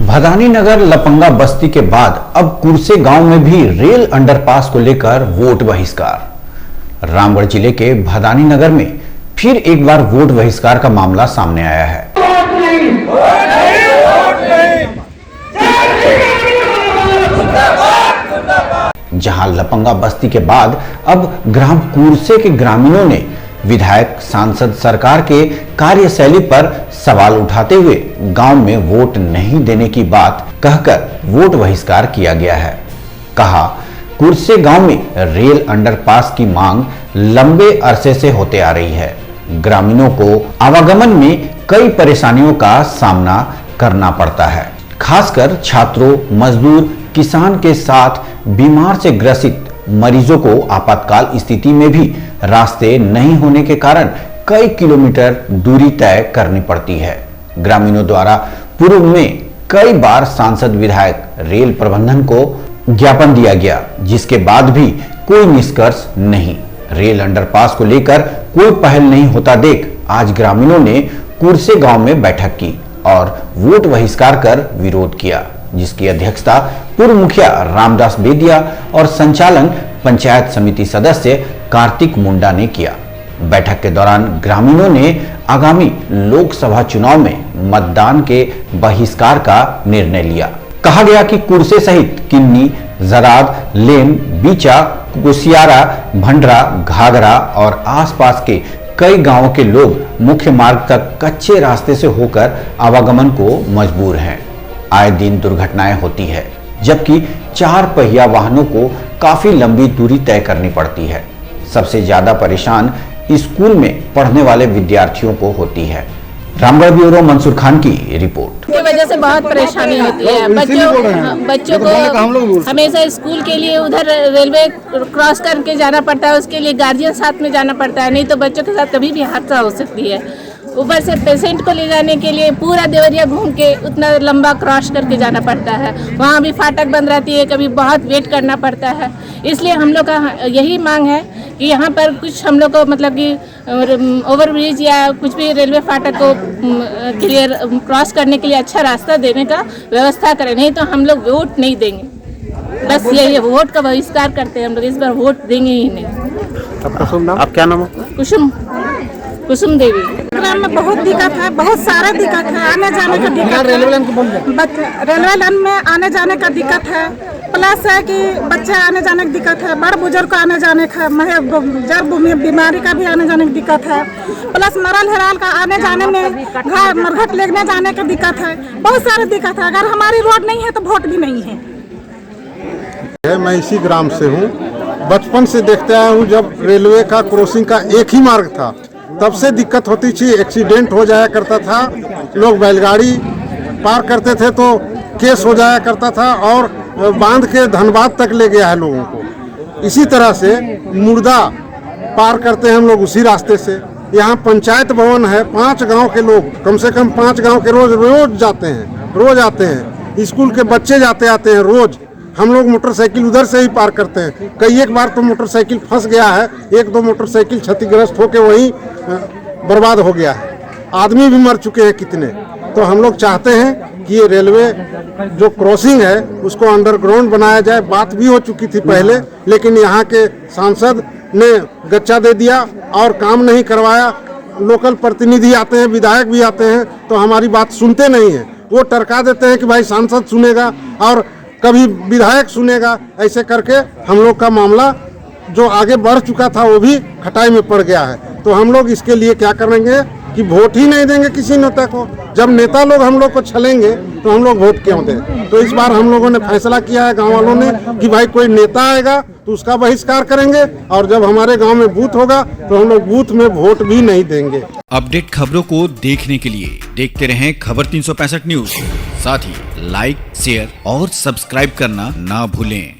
भदानी नगर लपंगा बस्ती के बाद अब कुरसे गांव में भी रेल अंडरपास को लेकर वोट बहिष्कार। रामगढ़ जिले के भदानी नगर में फिर एक बार वोट बहिष्कार का मामला सामने आया है। जहां लपंगा बस्ती के बाद अब ग्राम कुरसे के ग्रामीणों ने विधायक सांसद सरकार के कार्यशैली पर सवाल उठाते हुए गांव में वोट नहीं देने की बात कहकर वोट बहिष्कार किया गया है। कहा, कुरसे गांव में रेल अंडरपास की मांग लंबे अरसे से होते आ रही है। ग्रामीणों को आवागमन में कई परेशानियों का सामना करना पड़ता है, खासकर छात्रों, मजदूर, किसान के साथ बीमार से ग्रसित मरीजों को आपातकाल स्थिति में भी रास्ते नहीं होने के कारण कई किलोमीटर दूरी तय करनी पड़ती है। ग्रामीणों द्वारा पूर्व में कई बार सांसद, विधायक, रेल प्रबंधन को ज्ञापन दिया गया, जिसके बाद भी कोई निष्कर्ष नहीं। रेल अंडरपास को लेकर कोई पहल नहीं होता देख आज ग्रामीणों ने कुरसे गांव में बैठक की और वोट बहिष्कार कर विरोध किया, जिसकी अध्यक्षता पूर्व मुखिया रामदास बेदिया और संचालन पंचायत समिति सदस्य कार्तिक मुंडा ने किया। बैठक के दौरान ग्रामीणों ने आगामी लोकसभा चुनाव में मतदान के बहिष्कार का निर्णय लिया। कहा गया कि कुरसे सहित किन्नी, जराद, लेन, बीचा, कुसियारा, भंडरा, घाघरा और आसपास के कई गांवों के लोग मुख्य मार्ग तक कच्चे रास्ते से होकर आवागमन को मजबूर हैं। आए दिन दुर्घटनाएं होती है, जबकि 4 पहिया वाहनों को काफी लंबी दूरी तय करनी पड़ती है। सबसे ज्यादा परेशान स्कूल में पढ़ने वाले विद्यार्थियों को होती है। रामगढ़ ब्यूरो मंसूर खान की रिपोर्ट। की वजह से बहुत परेशानी होती है। बच्चों को हमेशा स्कूल के लिए उधर रेलवे क्रॉस करके जाना पड़ता है, उसके लिए गार्जियन साथ में जाना पड़ता है, नहीं तो बच्चों के साथ कभी भी हादसा हो सकती है। ऊपर से पेशेंट को ले जाने के लिए पूरा देवरिया घूम के उतना लंबा क्रॉस करके जाना पड़ता है। वहाँ भी फाटक बंद रहती है, कभी बहुत वेट करना पड़ता है। इसलिए हम लोग का यही मांग है कि यहाँ पर कुछ हम लोग को मतलब कि ओवरब्रिज या कुछ भी रेलवे फाटक को क्लियर क्रॉस करने के लिए अच्छा रास्ता देने का व्यवस्था करें, नहीं तो हम लोग वोट नहीं देंगे। बस यही वोट का बहिष्कार करते हैं हम लोग, इस बार वोट देंगे ही नहीं। आप क्या नाम है? कुसुम देवी। ग्राम में बहुत दिक्कत है, बहुत सारा दिक्कत है, आने जाने का दिक्कत है। रेलवे लाइन में आने जाने का दिक्कत है, प्लस है कि बच्चे आने जाने की दिक्कत है, बड़ बुजुर्ग को आने जाने का, बीमारी का भी आने जाने की दिक्कत है, प्लस मरल हेराल का आने जाने में, मरघट लेने जाने की दिक्कत है। बहुत सारी दिक्कत है। अगर हमारी रोड नहीं है तो वोट भी नहीं है। मैं इसी ग्राम से हूँ। बचपन से देखते आया हूँ, जब रेलवे का क्रॉसिंग का एक ही मार्ग था तब से दिक्कत होती थी, एक्सीडेंट हो जाया करता था, लोग बैलगाड़ी पार करते थे तो केस हो जाया करता था और बांध के धनबाद तक ले गया है लोगों को। इसी तरह से मुर्दा पार करते हैं हम लोग उसी रास्ते से। यहाँ पंचायत भवन है, 5 गांव के लोग, कम से कम 5 गांव के रोज जाते हैं, रोज आते हैं। स्कूल के बच्चे जाते आते हैं रोज। हम लोग मोटरसाइकिल उधर से ही पार करते हैं। कई एक बार तो मोटरसाइकिल फंस गया है, 1-2 मोटरसाइकिल क्षतिग्रस्त होकर वहीं बर्बाद हो गया है। आदमी भी मर चुके हैं कितने। तो हम लोग चाहते हैं कि ये रेलवे जो क्रॉसिंग है उसको अंडरग्राउंड बनाया जाए। बात भी हो चुकी थी पहले, लेकिन यहाँ के सांसद ने गच्चा दे दिया और काम नहीं करवाया। लोकल प्रतिनिधि आते हैं, विधायक भी आते हैं, तो हमारी बात सुनते नहीं हैं। वो टरका देते हैं कि भाई सांसद सुनेगा और कभी विधायक सुनेगा। ऐसे करके हम लोग का मामला जो आगे बढ़ चुका था वो भी खटाई में पड़ गया है। तो हम लोग इसके लिए क्या करेंगे कि वोट ही नहीं देंगे किसी नेता को। जब नेता लोग हम लोग को छलेंगे तो हम लोग वोट क्यों दें? तो इस बार हम लोगों ने फैसला किया है गांव वालों ने कि भाई कोई नेता आएगा तो उसका बहिष्कार करेंगे, और जब हमारे गांव में बूथ होगा तो हम लोग बूथ में वोट भी नहीं देंगे। अपडेट खबरों को देखने के लिए देखते रहें खबर 365 न्यूज। साथ ही लाइक, शेयर और सब्सक्राइब करना ना भूलें।